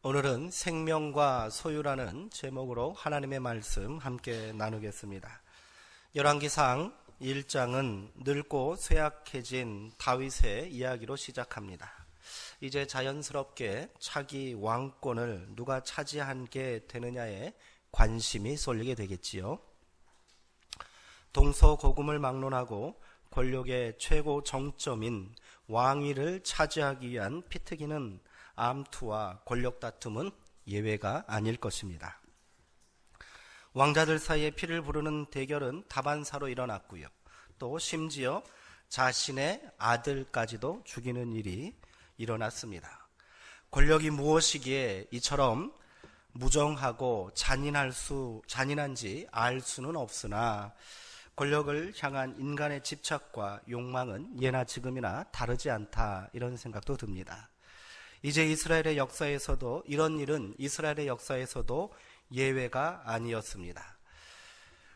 오늘은 생명과 소유라는 제목으로 하나님의 말씀 함께 나누겠습니다. 열왕기상 1장은 늙고 쇠약해진 다윗의 이야기로 시작합니다. 이제 자연스럽게 차기 왕권을 누가 차지하게 되느냐에 관심이 쏠리게 되겠지요. 동서고금을 막론하고 권력의 최고 정점인 왕위를 차지하기 위한 피트기는 암투와 권력 다툼은 예외가 아닐 것입니다. 왕자들 사이에 피를 부르는 대결은 다반사로 일어났고요. 또 심지어 자신의 아들까지도 죽이는 일이 일어났습니다. 권력이 무엇이기에 이처럼 무정하고 잔인한지 알 수는 없으나 권력을 향한 인간의 집착과 욕망은 예나 지금이나 다르지 않다, 이런 생각도 듭니다. 이제 이스라엘의 역사에서도 이런 일은 이스라엘의 역사에서도 예외가 아니었습니다.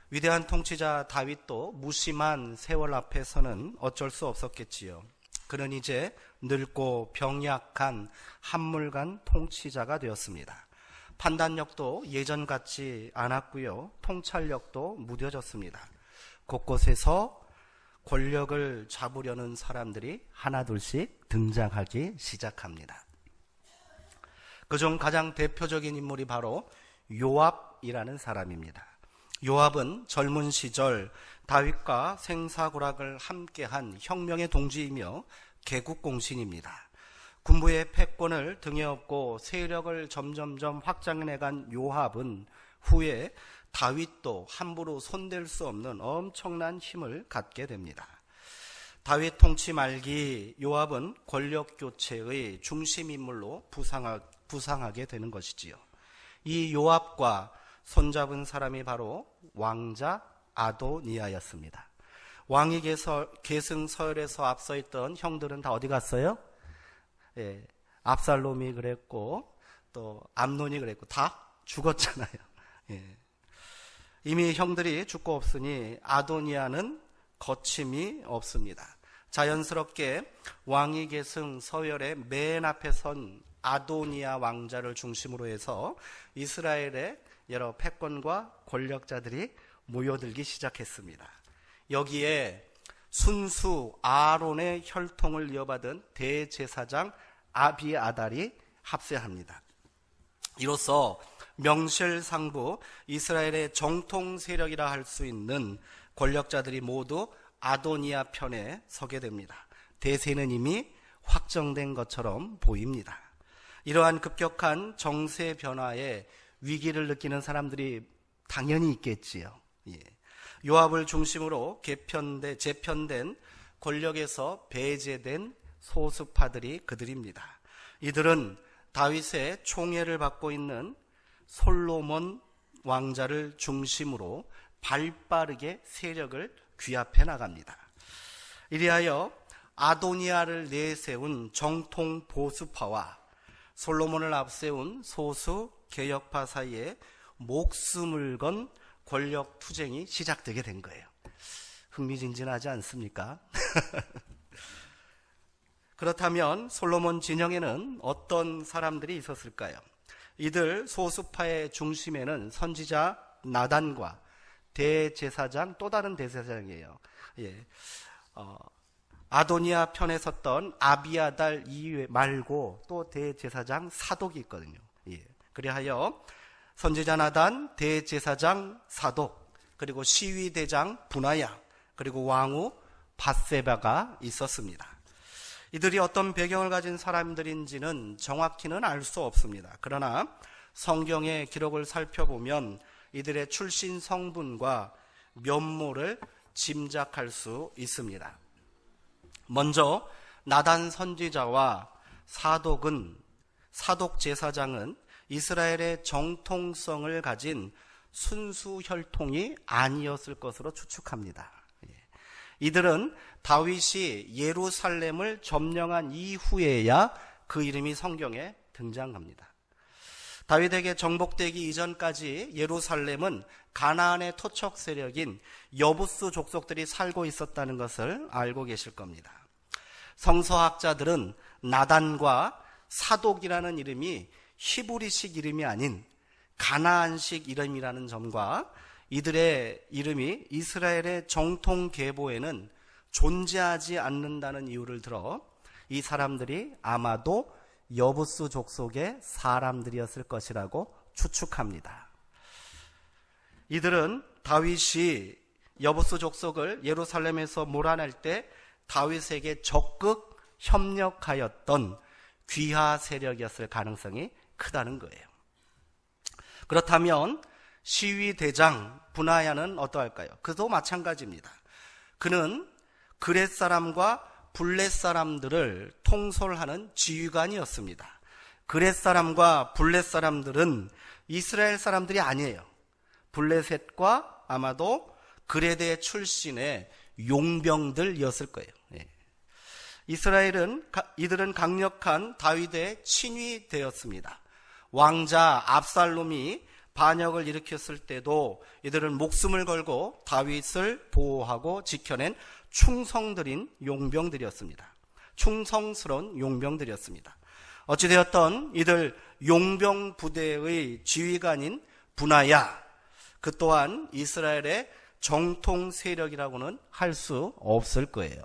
위대한 통치자 다윗도 무심한 세월 앞에서는 어쩔 수 없었겠지요. 그는 이제 늙고 병약한 한물간 통치자가 되었습니다. 판단력도 예전 같지 않았고요. 통찰력도 무뎌졌습니다. 곳곳에서 권력을 잡으려는 사람들이 하나둘씩 등장하기 시작합니다. 그중 가장 대표적인 인물이 바로 요압이라는 사람입니다. 요압은 젊은 시절 다윗과 생사고락을 함께한 혁명의 동지이며 개국공신입니다. 군부의 패권을 등에 업고 세력을 점점점 확장해간 요압은 후에 다윗도 함부로 손댈 수 없는 엄청난 힘을 갖게 됩니다. 다윗 통치 말기 요압은 권력교체의 중심인물로 부상하게 되는 것이지요. 이 요압과 손잡은 사람이 바로 왕자 아도니아였습니다. 왕위 계승 서열에서 앞서 있던 형들은 다 어디 갔어요? 압살롬이 그랬고 또 암논이 그랬고 다 죽었잖아요. 이미 형들이 죽고 없으니 아도니아는 거침이 없습니다. 자연스럽게 왕위 계승 서열의 맨 앞에 선 아도니아 왕자를 중심으로 해서 이스라엘의 여러 패권과 권력자들이 모여들기 시작했습니다. 여기에 순수 아론의 혈통을 이어받은 대제사장 아비아달이 합세합니다. 이로써 명실상부 이스라엘의 정통 세력이라 할 수 있는 권력자들이 모두 아도니아 편에 서게 됩니다. 대세는 이미 확정된 것처럼 보입니다. 이러한 급격한 정세 변화에 위기를 느끼는 사람들이 당연히 있겠지요. 요압을 중심으로 재편된 권력에서 배제된 소수파들이 그들입니다. 이들은 다윗의 총애를 받고 있는 솔로몬 왕자를 중심으로 발빠르게 세력을 규합해 나갑니다. 이리하여 아도니아를 내세운 정통 보수파와 솔로몬을 앞세운 소수 개혁파 사이에 목숨을 건 권력 투쟁이 시작되게 된 거예요. 흥미진진하지 않습니까? 그렇다면 솔로몬 진영에는 어떤 사람들이 있었을까요? 이들 소수파의 중심에는 선지자 나단과 대제사장, 또 다른 대제사장이에요. 아도니아 편에 섰던 아비아달 이외 말고 또 대제사장 사독이 있거든요. 그리하여 선지자 나단, 대제사장 사독, 그리고 시위대장 분하야, 그리고 왕후 밧세바가 있었습니다. 이들이 어떤 배경을 가진 사람들인지는 정확히는 알 수 없습니다. 그러나 성경의 기록을 살펴보면 이들의 출신 성분과 면모를 짐작할 수 있습니다. 먼저 나단 선지자와 사독 제사장은 이스라엘의 정통성을 가진 순수 혈통이 아니었을 것으로 추측합니다. 이들은 다윗이 예루살렘을 점령한 이후에야 그 이름이 성경에 등장합니다. 다윗에게 정복되기 이전까지 예루살렘은 가나안의 토척 세력인 여부스 족속들이 살고 있었다는 것을 알고 계실 겁니다. 성서학자들은 나단과 사독이라는 이름이 히브리식 이름이 아닌 가나안식 이름이라는 점과 이들의 이름이 이스라엘의 정통 계보에는 존재하지 않는다는 이유를 들어 이 사람들이 아마도 여부스 족속의 사람들이었을 것이라고 추측합니다. 이들은 다윗이 여부스 족속을 예루살렘에서 몰아낼 때 다윗에게 적극 협력하였던 귀하 세력이었을 가능성이 크다는 거예요. 그렇다면 시위대장 분하야는 어떠할까요? 그도 마찬가지입니다. 그는 그렛 사람과 블렛 사람들을 통솔하는 지휘관이었습니다. 그렛 사람과 블렛 사람들은 이스라엘 사람들이 아니에요. 블레셋과 아마도 그레데 출신의 용병들이었을 거예요. 이들은 강력한 다윗의 친위되었습니다. 왕자 압살롬이 반역을 일으켰을 때도 이들은 목숨을 걸고 다윗을 보호하고 지켜낸 충성들인 용병들이었습니다. 충성스러운 용병들이었습니다. 어찌되었던 이들 용병 부대의 지휘관인 분하야, 그 또한 이스라엘의 정통 세력이라고는 할 수 없을 거예요.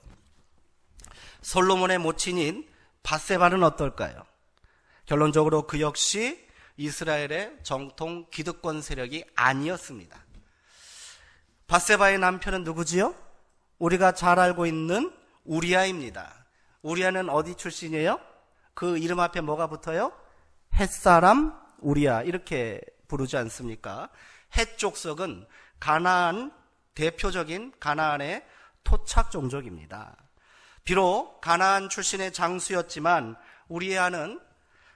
솔로몬의 모친인 밧세바는 어떨까요? 결론적으로 그 역시 이스라엘의 정통 기득권 세력이 아니었습니다. 밧세바의 남편은 누구지요? 우리가 잘 알고 있는 우리아입니다. 우리아는 어디 출신이에요? 그 이름 앞에 뭐가 붙어요? 헷사람 우리아, 이렇게 부르지 않습니까? 헷 족속은 가나안, 대표적인 가나안의 토착 종족입니다. 비록 가나안 출신의 장수였지만 우리아는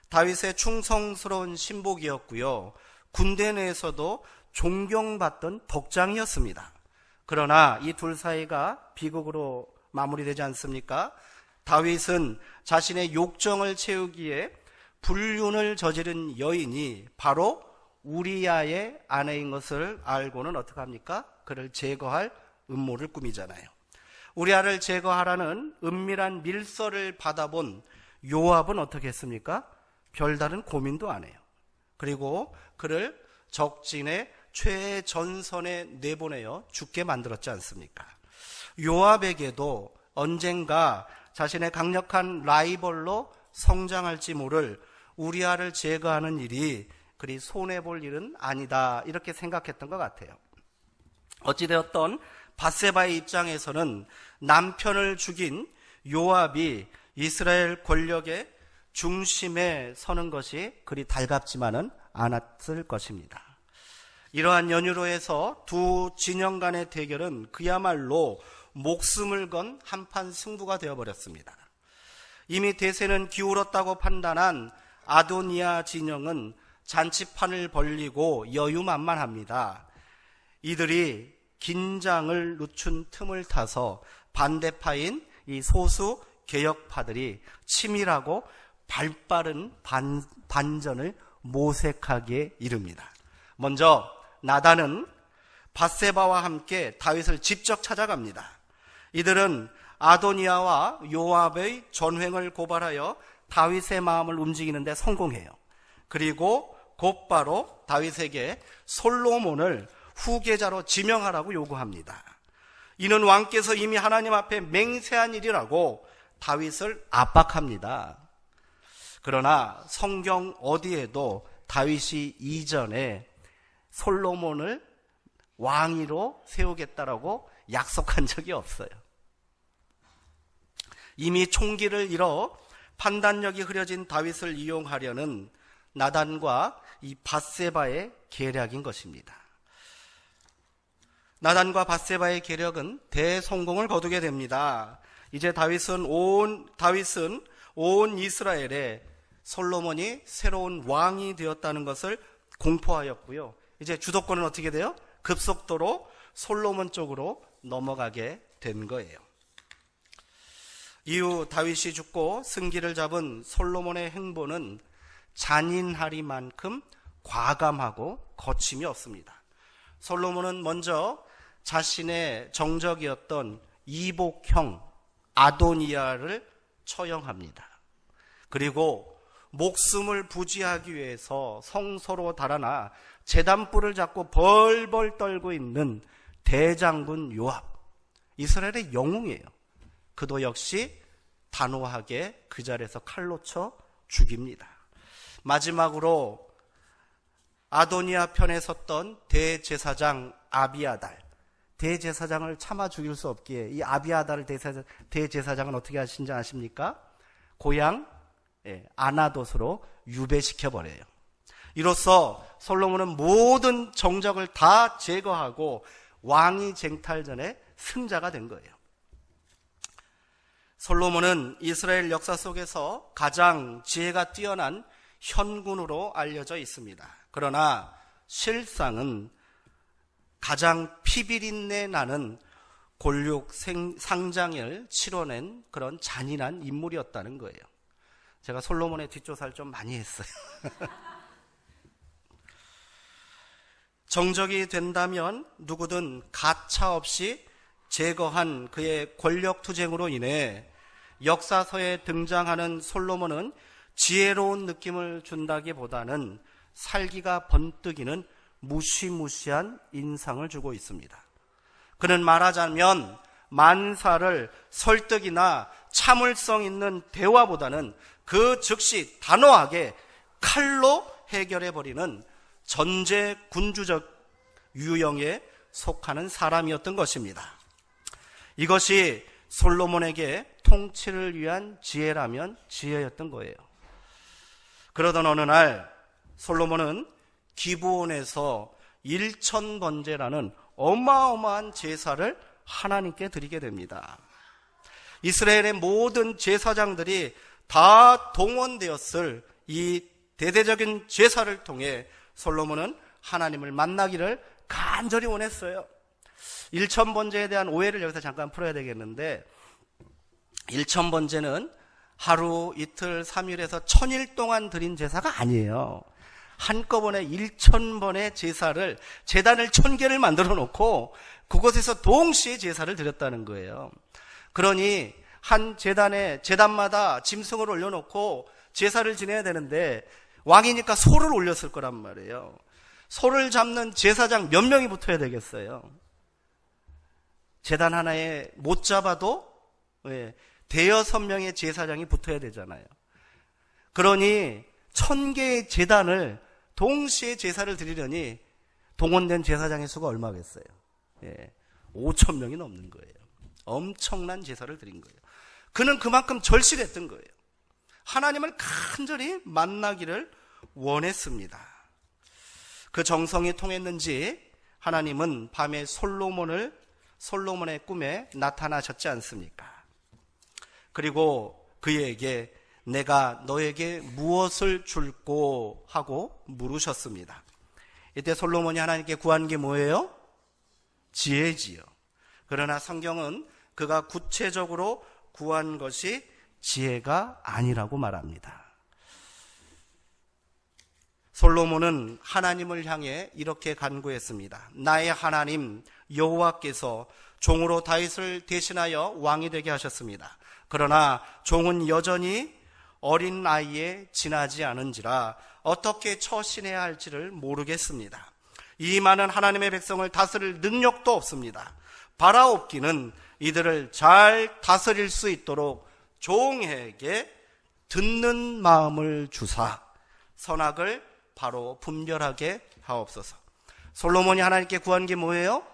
다윗의 충성스러운 신복이었고요, 군대 내에서도 존경받던 덕장이었습니다. 그러나 이 둘 사이가 비극으로 마무리되지 않습니까? 다윗은 자신의 욕정을 채우기에 불륜을 저지른 여인이 바로 우리아의 아내인 것을 알고는 어떻게 합니까? 그를 제거할 음모를 꾸미잖아요. 우리아를 제거하라는 은밀한 밀서를 받아본 요압은 어떻게 했습니까? 별다른 고민도 안 해요. 그리고 그를 적진의 최전선에 내보내어 죽게 만들었지 않습니까? 요압에게도 언젠가 자신의 강력한 라이벌로 성장할지 모를 우리아를 제거하는 일이 그리 손해볼 일은 아니다, 이렇게 생각했던 것 같아요. 어찌되었던 밧세바의 입장에서는 남편을 죽인 요압이 이스라엘 권력의 중심에 서는 것이 그리 달갑지만은 않았을 것입니다. 이러한 연유로 해서 두 진영 간의 대결은 그야말로 목숨을 건 한판 승부가 되어버렸습니다. 이미 대세는 기울었다고 판단한 아도니아 진영은 잔치판을 벌리고 여유만만합니다. 이들이 긴장을 늦춘 틈을 타서 반대파인 이 소수 개혁파들이 치밀하고 발빠른 반전을 모색하기에 이릅니다. 먼저 나단은 밧세바와 함께 다윗을 직접 찾아갑니다. 이들은 아도니아와 요압의 전횡을 고발하여 다윗의 마음을 움직이는데 성공해요. 그리고 곧바로 다윗에게 솔로몬을 후계자로 지명하라고 요구합니다. 이는 왕께서 이미 하나님 앞에 맹세한 일이라고 다윗을 압박합니다. 그러나 성경 어디에도 다윗이 이전에 솔로몬을 왕위로 세우겠다라고 약속한 적이 없어요. 이미 총기를 잃어 판단력이 흐려진 다윗을 이용하려는 나단과 이 밧세바의 계략인 것입니다. 나단과 밧세바의 계략은 대성공을 거두게 됩니다. 이제 다윗은 온 이스라엘에 솔로몬이 새로운 왕이 되었다는 것을 공포하였고요. 이제 주도권은 어떻게 돼요? 급속도로 솔로몬 쪽으로 넘어가게 된 거예요. 이후 다윗이 죽고 승기를 잡은 솔로몬의 행보는 잔인하리만큼 과감하고 거침이 없습니다. 솔로몬은 먼저 자신의 정적이었던 이복형 아도니아를 처형합니다. 그리고 목숨을 부지하기 위해서 성소로 달아나 제단불을 잡고 벌벌 떨고 있는 대장군 요압, 이스라엘의 영웅이에요. 그도 역시 단호하게 그 자리에서 칼로 쳐 죽입니다. 마지막으로 아도니아 편에 섰던 대제사장 아비아달, 대제사장을 참아 죽일 수 없기에 이 아비아달 대제사장은 어떻게 하신지 아십니까? 고향 아나돗으로 유배시켜버려요. 이로써 솔로몬은 모든 정적을 다 제거하고 왕위 쟁탈 전에 승자가 된 거예요. 솔로몬은 이스라엘 역사 속에서 가장 지혜가 뛰어난 현군으로 알려져 있습니다. 그러나 실상은 가장 피비린내 나는 골육 상장을 치러낸 그런 잔인한 인물이었다는 거예요. 제가 솔로몬의 뒷조사를 좀 많이 했어요. 정적이 된다면 누구든 가차없이 제거한 그의 권력투쟁으로 인해 역사서에 등장하는 솔로몬은 지혜로운 느낌을 준다기보다는 살기가 번뜩이는 무시무시한 인상을 주고 있습니다. 그는 말하자면 만사를 설득이나 참을성 있는 대화보다는 그 즉시 단호하게 칼로 해결해버리는 전제군주적 유형에 속하는 사람이었던 것입니다. 이것이 솔로몬에게 통치를 위한 지혜라면 지혜였던 거예요. 그러던 어느 날 솔로몬은 기브온에서 1000번제라는 어마어마한 제사를 하나님께 드리게 됩니다. 이스라엘의 모든 제사장들이 다 동원되었을 이 대대적인 제사를 통해 솔로몬은 하나님을 만나기를 간절히 원했어요. 1000번제에 대한 오해를 여기서 잠깐 풀어야 되겠는데, 1000번제는 하루, 이틀, 3일에서 1000일 동안 드린 제사가 아니에요. 한꺼번에 1000번의 제사를, 제단을 1000개를 만들어 놓고 그곳에서 동시에 제사를 드렸다는 거예요. 그러니 한 제단마다 짐승을 올려놓고 제사를 지내야 되는데 왕이니까 소를 올렸을 거란 말이에요. 소를 잡는 제사장 몇 명이 붙어야 되겠어요? 제단 하나에 못 잡아도 대여섯 명의 제사장이 붙어야 되잖아요. 그러니 1000개의 제단을 동시에 제사를 드리려니 동원된 제사장의 수가 얼마겠어요? 5000명이 넘는 거예요. 엄청난 제사를 드린 거예요. 그는 그만큼 절실했던 거예요. 하나님을 간절히 만나기를 원했습니다. 그 정성이 통했는지 하나님은 밤에 솔로몬의 꿈에 나타나셨지 않습니까? 그리고 그에게 내가 너에게 무엇을 줄꼬 하고 물으셨습니다. 이때 솔로몬이 하나님께 구한 게 뭐예요? 지혜지요. 그러나 성경은 그가 구체적으로 구한 것이 지혜가 아니라고 말합니다. 솔로몬은 하나님을 향해 이렇게 간구했습니다. 나의 하나님 여호와께서 종으로 다윗을 대신하여 왕이 되게 하셨습니다. 그러나 종은 여전히 어린 나이에 지나지 않은지라 어떻게 처신해야 할지를 모르겠습니다. 이 많은 하나님의 백성을 다스릴 능력도 없습니다. 바라옵기는 이들을 잘 다스릴 수 있도록 종에게 듣는 마음을 주사 선악을 바로 분별하게 하옵소서. 솔로몬이 하나님께 구한 게 뭐예요?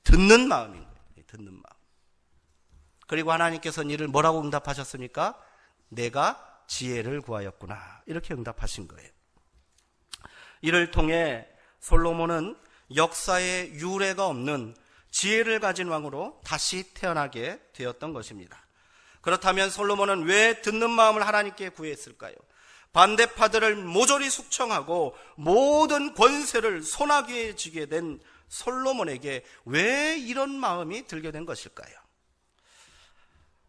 듣는 마음인 거예요. 듣는 마음. 그리고 하나님께서는 이를 뭐라고 응답하셨습니까? 내가 지혜를 구하였구나. 이렇게 응답하신 거예요. 이를 통해 솔로몬은 역사에 유례가 없는 지혜를 가진 왕으로 다시 태어나게 되었던 것입니다. 그렇다면 솔로몬은 왜 듣는 마음을 하나님께 구했을까요? 반대파들을 모조리 숙청하고 모든 권세를 손아귀에 쥐게 된 솔로몬에게 왜 이런 마음이 들게 된 것일까요?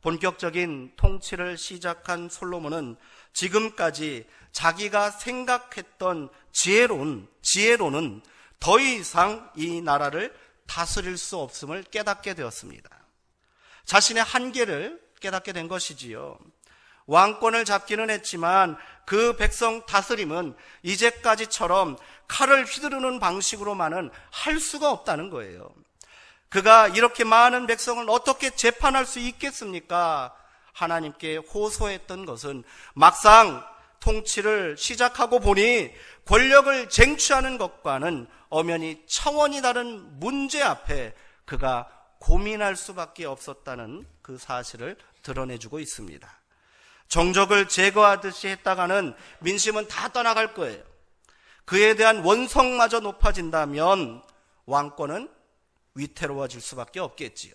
본격적인 통치를 시작한 솔로몬은 지금까지 자기가 생각했던 지혜로는 더 이상 이 나라를 다스릴 수 없음을 깨닫게 되었습니다. 자신의 한계를 깨닫게 된 것이지요. 왕권을 잡기는 했지만 그 백성 다스림은 이제까지처럼 칼을 휘두르는 방식으로만은 할 수가 없다는 거예요. 그가 이렇게 많은 백성을 어떻게 재판할 수 있겠습니까? 하나님께 호소했던 것은 막상 통치를 시작하고 보니 권력을 쟁취하는 것과는 엄연히 차원이 다른 문제 앞에 그가 고민할 수밖에 없었다는 그 사실을 드러내주고 있습니다. 정적을 제거하듯이 했다가는 민심은 다 떠나갈 거예요. 그에 대한 원성마저 높아진다면 왕권은 위태로워질 수밖에 없겠지요.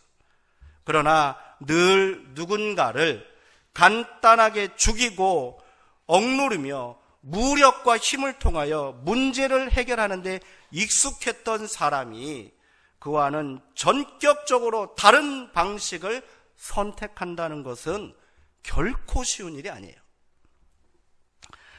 그러나 늘 누군가를 간단하게 죽이고 억누르며 무력과 힘을 통하여 문제를 해결하는 데 익숙했던 사람이 그와는 전격적으로 다른 방식을 선택한다는 것은 결코 쉬운 일이 아니에요.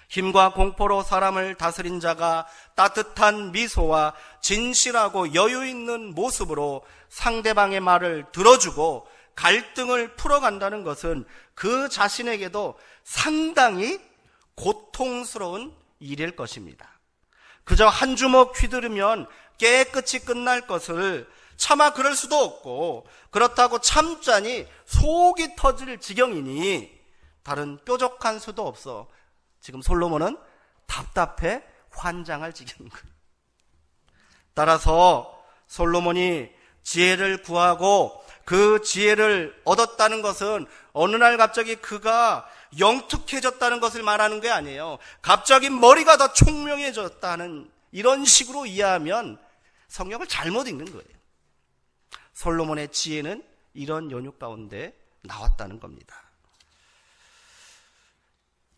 힘과 공포로 사람을 다스린 자가 따뜻한 미소와 진실하고 여유 있는 모습으로 상대방의 말을 들어주고 갈등을 풀어간다는 것은 그 자신에게도 상당히 고통스러운 일일 것입니다. 그저 한 주먹 휘두르면 깨끗이 끝날 것을 차마 그럴 수도 없고, 그렇다고 참자니 속이 터질 지경이니 다른 뾰족한 수도 없어 지금 솔로몬은 답답해 환장할 지경인 거예요. 따라서 솔로몬이 지혜를 구하고 그 지혜를 얻었다는 것은 어느 날 갑자기 그가 영특해졌다는 것을 말하는 게 아니에요. 갑자기 머리가 더 총명해졌다는 이런 식으로 이해하면 성경을 잘못 읽는 거예요. 솔로몬의 지혜는 이런 연유 가운데 나왔다는 겁니다.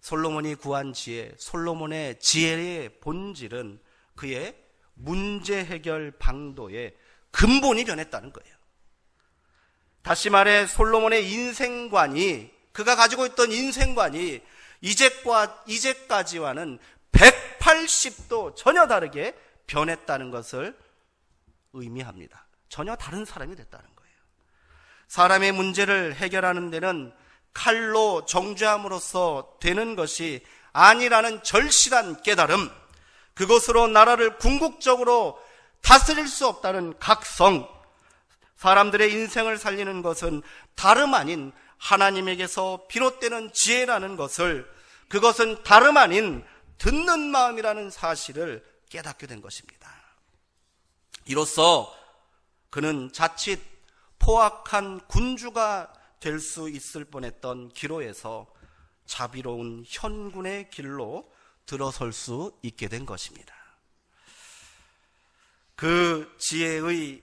솔로몬이 구한 지혜, 솔로몬의 지혜의 본질은 그의 문제 해결 방도의 근본이 변했다는 거예요. 다시 말해 솔로몬의 인생관이, 그가 가지고 있던 인생관이 이제까지와는 180도 전혀 다르게 변했다는 것을 의미합니다. 전혀 다른 사람이 됐다는 거예요. 사람의 문제를 해결하는 데는 칼로 정죄함으로써 되는 것이 아니라는 절실한 깨달음, 그것으로 나라를 궁극적으로 다스릴 수 없다는 각성, 사람들의 인생을 살리는 것은 다름 아닌 하나님에게서 비롯되는 지혜라는 것을, 그것은 다름 아닌 듣는 마음이라는 사실을 깨닫게 된 것입니다. 이로써 그는 자칫 포악한 군주가 될 수 있을 뻔했던 기로에서 자비로운 현군의 길로 들어설 수 있게 된 것입니다. 그 지혜의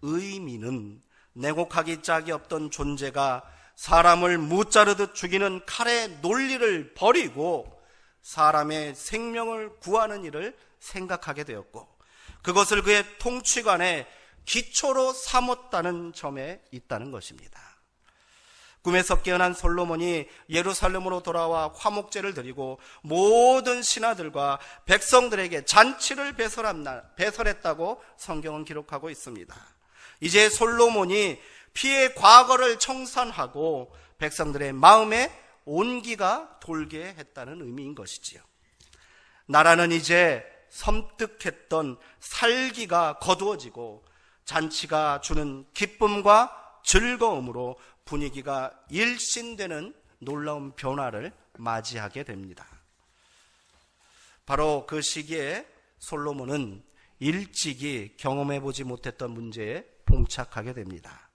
의미는 내곡하기 짝이 없던 존재가 사람을 무자르듯 죽이는 칼의 논리를 버리고 사람의 생명을 구하는 일을 생각하게 되었고, 그것을 그의 통치관의 기초로 삼았다는 점에 있다는 것입니다. 꿈에서 깨어난 솔로몬이 예루살렘으로 돌아와 화목제를 드리고 모든 신하들과 백성들에게 잔치를 배설했다고 성경은 기록하고 있습니다. 이제 솔로몬이 피의 과거를 청산하고 백성들의 마음에 온기가 돌게 했다는 의미인 것이지요. 나라는 이제 섬뜩했던 살기가 거두어지고 잔치가 주는 기쁨과 즐거움으로 분위기가 일신되는 놀라운 변화를 맞이하게 됩니다. 바로 그 시기에 솔로몬은 일찍이 경험해보지 못했던 문제에 봉착하게 됩니다.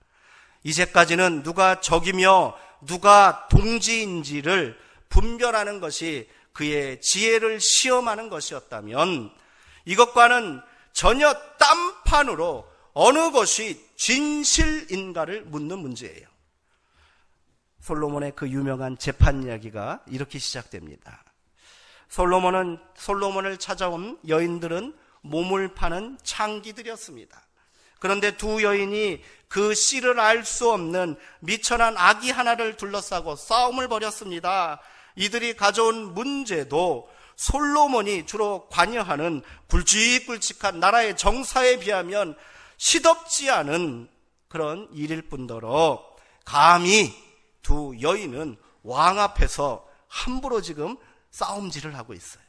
이제까지는 누가 적이며 누가 동지인지를 분별하는 것이 그의 지혜를 시험하는 것이었다면, 이것과는 전혀 딴판으로 어느 것이 진실인가를 묻는 문제예요. 솔로몬의 그 유명한 재판 이야기가 이렇게 시작됩니다. 솔로몬을 찾아온 여인들은 몸을 파는 창기들이었습니다. 그런데 두 여인이 그 씨를 알 수 없는 미천한 아기 하나를 둘러싸고 싸움을 벌였습니다. 이들이 가져온 문제도 솔로몬이 주로 관여하는 굵직굵직한 나라의 정사에 비하면 시덥지 않은 그런 일일 뿐더러 감히 두 여인은 왕 앞에서 함부로 지금 싸움질을 하고 있어요.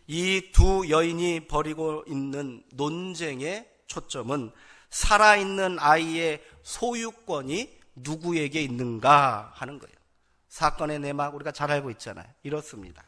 이 두 여인이 벌이고 있는 논쟁의 초점은 살아있는 아이의 소유권이 누구에게 있는가 하는 거예요. 사건의 내막 우리가 잘 알고 있잖아요. 이렇습니다.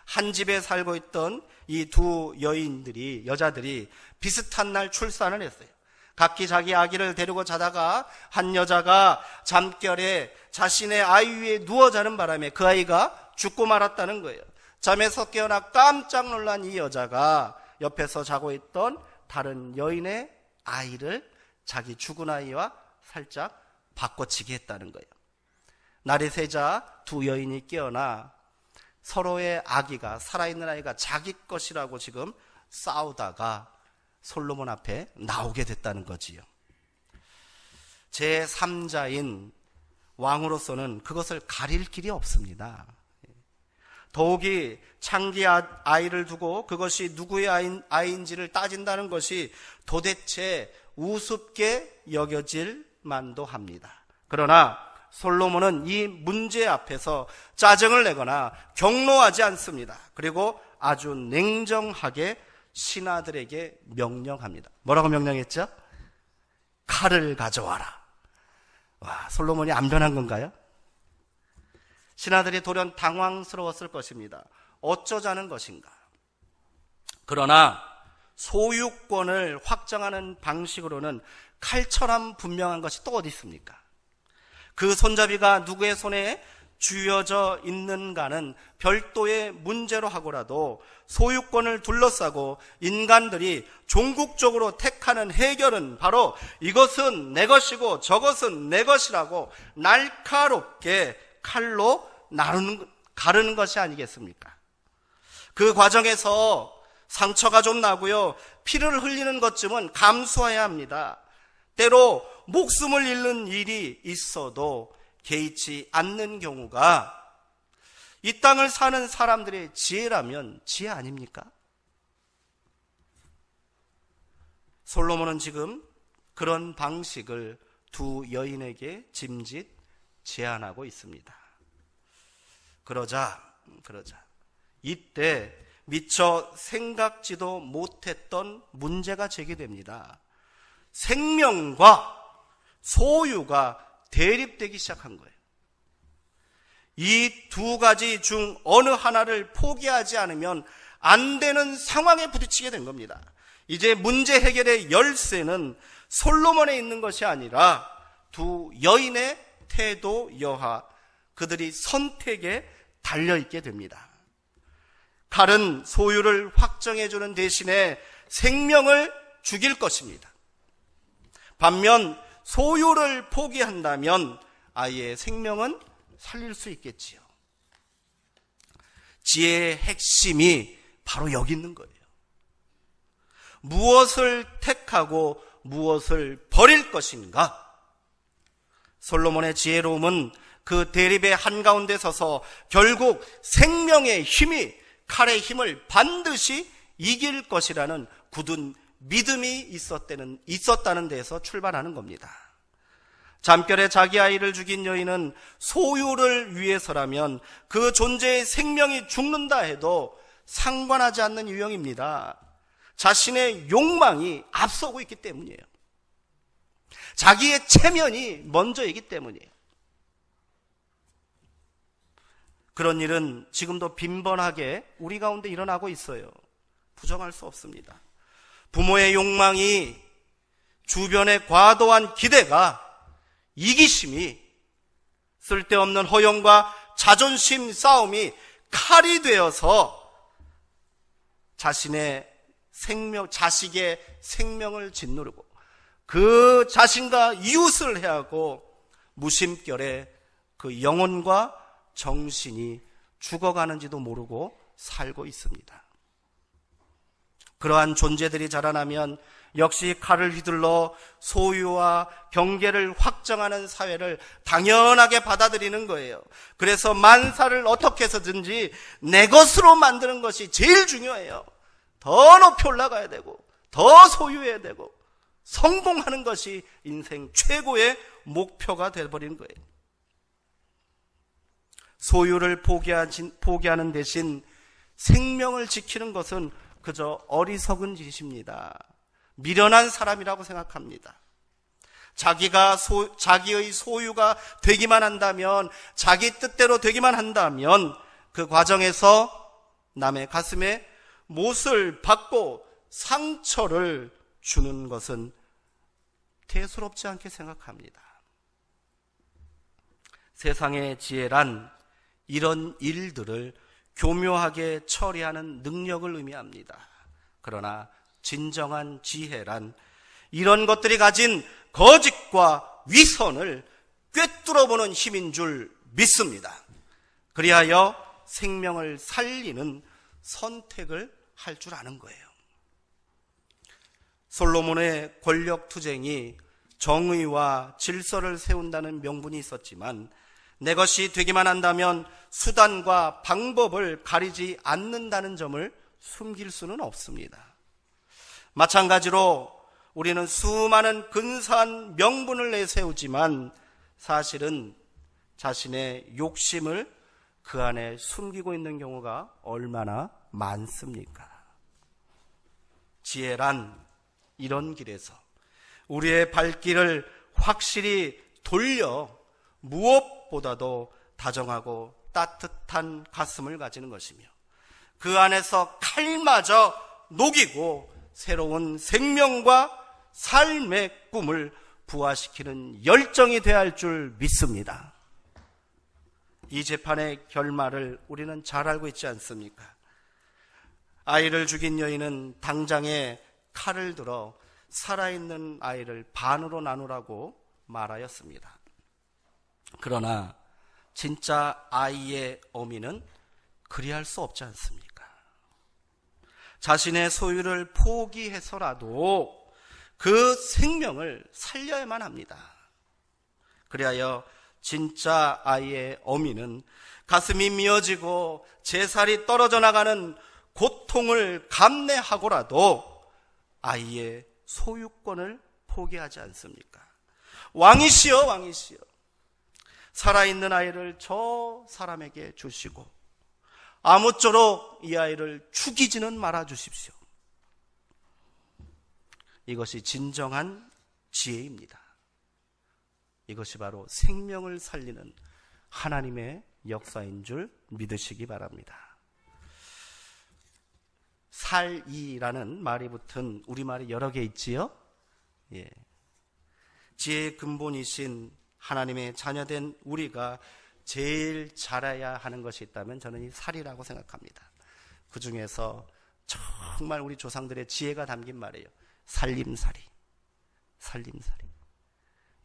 한 집에 살고 있던 이 두 여자들이 비슷한 날 출산을 했어요. 각기 자기 아기를 데리고 자다가 한 여자가 잠결에 자신의 아이 위에 누워 자는 바람에 그 아이가 죽고 말았다는 거예요. 잠에서 깨어나 깜짝 놀란 이 여자가 옆에서 자고 있던 다른 여인의 아이를 자기 죽은 아이와 살짝 바꿔치기 했다는 거예요. 날이 새자 두 여인이 깨어나 서로의 아기가, 살아있는 아이가 자기 것이라고 지금 싸우다가 솔로몬 앞에 나오게 됐다는 거지요. 제3자인 왕으로서는 그것을 가릴 길이 없습니다. 더욱이 창기 아이를 두고 그것이 누구의 아이인지를 따진다는 것이 도대체 우습게 여겨질 만도 합니다. 그러나 솔로몬은 이 문제 앞에서 짜증을 내거나 격노하지 않습니다. 그리고 아주 냉정하게 신하들에게 명령합니다. 뭐라고 명령했죠? 칼을 가져와라. 와, 솔로몬이 안 변한 건가요? 신하들이 돌연 당황스러웠을 것입니다. 어쩌자는 것인가? 그러나 소유권을 확정하는 방식으로는 칼처럼 분명한 것이 또 어디 있습니까? 그 손잡이가 누구의 손에 쥐어져 있는가는 별도의 문제로 하고라도 소유권을 둘러싸고 인간들이 종국적으로 택하는 해결은 바로 이것은 내 것이고 저것은 내 것이라고 날카롭게 칼로 가르는 것이 아니겠습니까? 그 과정에서 상처가 좀 나고요, 피를 흘리는 것쯤은 감수해야 합니다. 때로 목숨을 잃는 일이 있어도 개의치 않는 경우가 이 땅을 사는 사람들의 지혜라면 지혜 아닙니까? 솔로몬은 지금 그런 방식을 두 여인에게 짐짓 제안하고 있습니다. 그러자 이때 미처 생각지도 못했던 문제가 제기됩니다. 생명과 소유가 대립되기 시작한 거예요. 이 두 가지 중 어느 하나를 포기하지 않으면 안 되는 상황에 부딪히게 된 겁니다. 이제 문제 해결의 열쇠는 솔로몬에 있는 것이 아니라 두 여인의 태도 여하, 그들이 선택에 달려있게 됩니다. 칼은 소유를 확정해주는 대신에 생명을 죽일 것입니다. 반면 소유를 포기한다면 아이의 생명은 살릴 수 있겠지요. 지혜의 핵심이 바로 여기 있는 거예요. 무엇을 택하고 무엇을 버릴 것인가? 솔로몬의 지혜로움은 그 대립의 한가운데 서서 결국 생명의 힘이 칼의 힘을 반드시 이길 것이라는 굳은 믿음이 있었다는 데에서 출발하는 겁니다. 잠결에 자기 아이를 죽인 여인은 소유를 위해서라면 그 존재의 생명이 죽는다 해도 상관하지 않는 유형입니다. 자신의 욕망이 앞서고 있기 때문이에요. 자기의 체면이 먼저이기 때문이에요. 그런 일은 지금도 빈번하게 우리 가운데 일어나고 있어요. 부정할 수 없습니다. 부모의 욕망이, 주변의 과도한 기대가, 이기심이, 쓸데없는 허용과 자존심 싸움이 칼이 되어서 자식의 생명을 짓누르고 그 자신과 이웃을 해하고 무심결에 그 영혼과 정신이 죽어가는지도 모르고 살고 있습니다. 그러한 존재들이 자라나면 역시 칼을 휘둘러 소유와 경계를 확정하는 사회를 당연하게 받아들이는 거예요. 그래서 만사를 어떻게 해서든지 내 것으로 만드는 것이 제일 중요해요. 더 높이 올라가야 되고 더 소유해야 되고 성공하는 것이 인생 최고의 목표가 되어버린 거예요. 소유를 포기하는 대신 생명을 지키는 것은 그저 어리석은 짓입니다. 미련한 사람이라고 생각합니다. 자기의 소유가 되기만 한다면, 자기 뜻대로 되기만 한다면 그 과정에서 남의 가슴에 못을 받고 상처를 주는 것은 대수롭지 않게 생각합니다. 세상의 지혜란 이런 일들을 교묘하게 처리하는 능력을 의미합니다. 그러나 진정한 지혜란 이런 것들이 가진 거짓과 위선을 꿰뚫어보는 힘인 줄 믿습니다. 그리하여 생명을 살리는 선택을 할 줄 아는 거예요. 솔로몬의 권력 투쟁이 정의와 질서를 세운다는 명분이 있었지만 내 것이 되기만 한다면 수단과 방법을 가리지 않는다는 점을 숨길 수는 없습니다. 마찬가지로 우리는 수많은 근사한 명분을 내세우지만 사실은 자신의 욕심을 그 안에 숨기고 있는 경우가 얼마나 많습니까? 지혜란 이런 길에서 우리의 발길을 확실히 돌려 무엇보다도 다정하고 따뜻한 가슴을 가지는 것이며 그 안에서 칼마저 녹이고 새로운 생명과 삶의 꿈을 부화시키는 열정이 되어야 할 줄 믿습니다. 이 재판의 결말을 우리는 잘 알고 있지 않습니까? 아이를 죽인 여인은 당장에 칼을 들어 살아있는 아이를 반으로 나누라고 말하였습니다. 그러나 진짜 아이의 어미는 그리할 수 없지 않습니까? 자신의 소유를 포기해서라도 그 생명을 살려야만 합니다. 그리하여 진짜 아이의 어미는 가슴이 미어지고 재살이 떨어져 나가는 고통을 감내하고라도 아이의 소유권을 포기하지 않습니까? 왕이시여, 왕이시여, 살아있는 아이를 저 사람에게 주시고 아무쪼록 이 아이를 죽이지는 말아 주십시오. 이것이 진정한 지혜입니다. 이것이 바로 생명을 살리는 하나님의 역사인 줄 믿으시기 바랍니다. 살이라는 말이 붙은 우리말이 여러 개 있지요? 예. 지혜의 근본이신 하나님의 자녀된 우리가 제일 잘해야 하는 것이 있다면 저는 이 살이라고 생각합니다. 그 중에서 정말 우리 조상들의 지혜가 담긴 말이에요. 살림살이. 살림살이.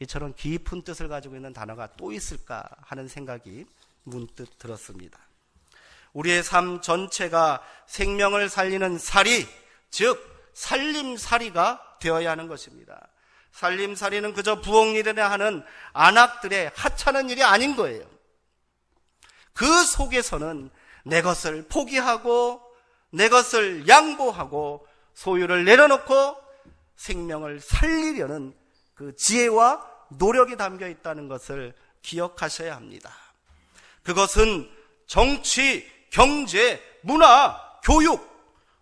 이처럼 깊은 뜻을 가지고 있는 단어가 또 있을까 하는 생각이 문득 들었습니다. 우리의 삶 전체가 생명을 살리는 살이, 즉 살림살이가 되어야 하는 것입니다. 살림살이는 그저 부엌일이나 하는 안악들의 하찮은 일이 아닌 거예요. 그 속에서는 내 것을 포기하고 내 것을 양보하고 소유를 내려놓고 생명을 살리려는 그 지혜와 노력이 담겨 있다는 것을 기억하셔야 합니다. 그것은 정치, 경제, 문화, 교육,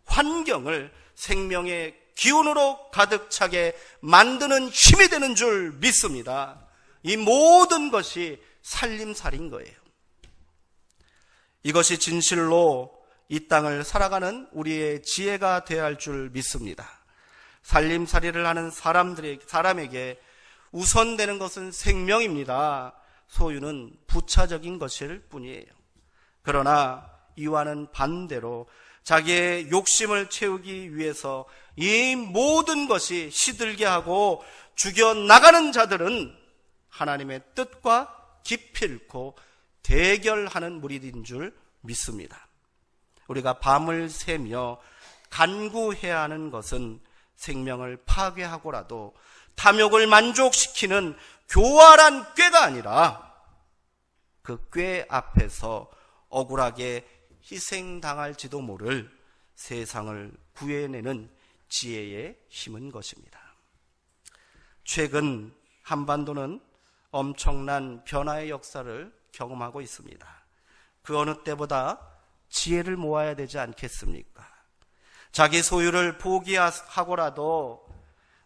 환경을 생명의 기운으로 가득 차게 만드는 힘이 되는 줄 믿습니다. 이 모든 것이 살림살이인 거예요. 이것이 진실로 이 땅을 살아가는 우리의 지혜가 되어야 할 줄 믿습니다. 살림살이를 하는 사람에게 우선되는 것은 생명입니다. 소유는 부차적인 것일 뿐이에요. 그러나 이와는 반대로 자기의 욕심을 채우기 위해서 이 모든 것이 시들게 하고 죽여나가는 자들은 하나님의 뜻과 기필코 대결하는 무리인 줄 믿습니다. 우리가 밤을 새며 간구해야 하는 것은 생명을 파괴하고라도 탐욕을 만족시키는 교활한 꾀가 아니라 그 꾀 앞에서 억울하게 희생당할지도 모를 세상을 구해내는 지혜의 힘인 것입니다. 최근 한반도는 엄청난 변화의 역사를 경험하고 있습니다. 그 어느 때보다 지혜를 모아야 되지 않겠습니까? 자기 소유를 포기하고라도,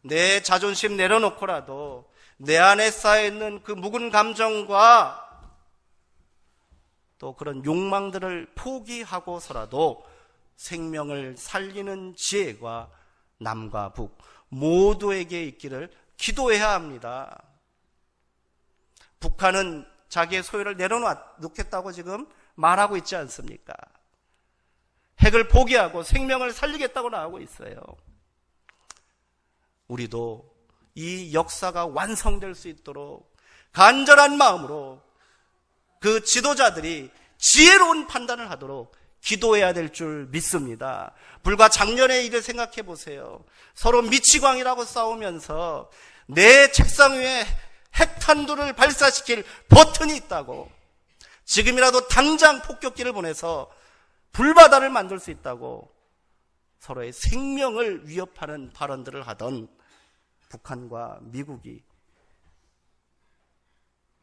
내 자존심 내려놓고라도 내 안에 쌓여있는 그 묵은 감정과 또 그런 욕망들을 포기하고서라도 생명을 살리는 지혜가 남과 북 모두에게 있기를 기도해야 합니다. 북한은 자기의 소유를 내려놓겠다고 지금 말하고 있지 않습니까? 핵을 포기하고 생명을 살리겠다고 나오고 있어요. 우리도 이 역사가 완성될 수 있도록 간절한 마음으로 그 지도자들이 지혜로운 판단을 하도록 기도해야 될 줄 믿습니다. 불과 작년의 일을 생각해 보세요. 서로 미치광이라고 싸우면서 내 책상 위에 핵탄두를 발사시킬 버튼이 있다고, 지금이라도 당장 폭격기를 보내서 불바다를 만들 수 있다고 서로의 생명을 위협하는 발언들을 하던 북한과 미국이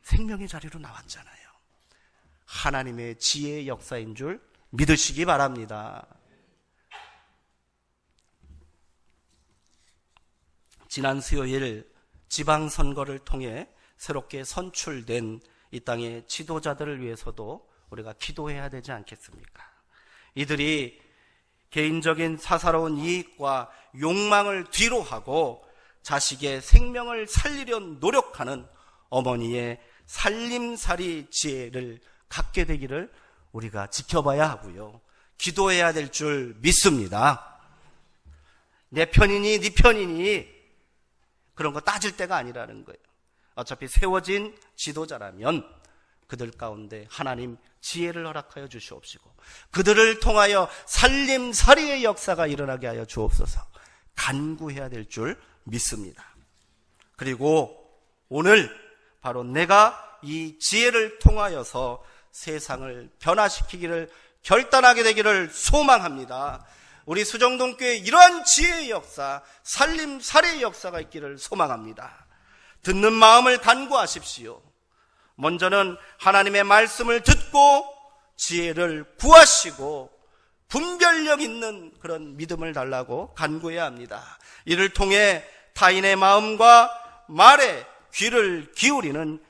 생명의 자리로 나왔잖아요. 하나님의 지혜의 역사인 줄 믿으시기 바랍니다. 지난 수요일 지방선거를 통해 새롭게 선출된 이 땅의 지도자들을 위해서도 우리가 기도해야 되지 않겠습니까? 이들이 개인적인 사사로운 이익과 욕망을 뒤로 하고 자식의 생명을 살리려 노력하는 어머니의 살림살이 지혜를 갖게 되기를 우리가 지켜봐야 하고요. 기도해야 될 줄 믿습니다. 내 편이니 네 편이니 그런 거 따질 때가 아니라는 거예요. 어차피 세워진 지도자라면 그들 가운데 하나님 지혜를 허락하여 주시옵시고 그들을 통하여 살림살이의 역사가 일어나게 하여 주옵소서. 간구해야 될 줄 믿습니다. 그리고 오늘 바로 내가 이 지혜를 통하여서 세상을 변화시키기를 결단하게 되기를 소망합니다. 우리 수정동교회 이러한 지혜의 역사, 살림살이의 역사가 있기를 소망합니다. 듣는 마음을 간구하십시오. 먼저는 하나님의 말씀을 듣고 지혜를 구하시고 분별력 있는 그런 믿음을 달라고 간구해야 합니다. 이를 통해 타인의 마음과 말에 귀를 기울이는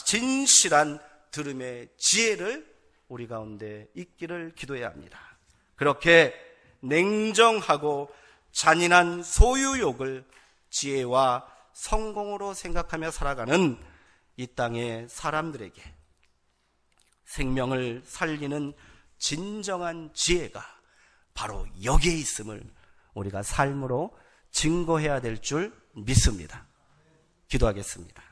진실한 들음의 지혜를 우리 가운데 있기를 기도해야 합니다. 그렇게 냉정하고 잔인한 소유욕을 지혜와 성공으로 생각하며 살아가는 이 땅의 사람들에게 생명을 살리는 진정한 지혜가 바로 여기에 있음을 우리가 삶으로 증거해야 될 줄 믿습니다. 기도하겠습니다.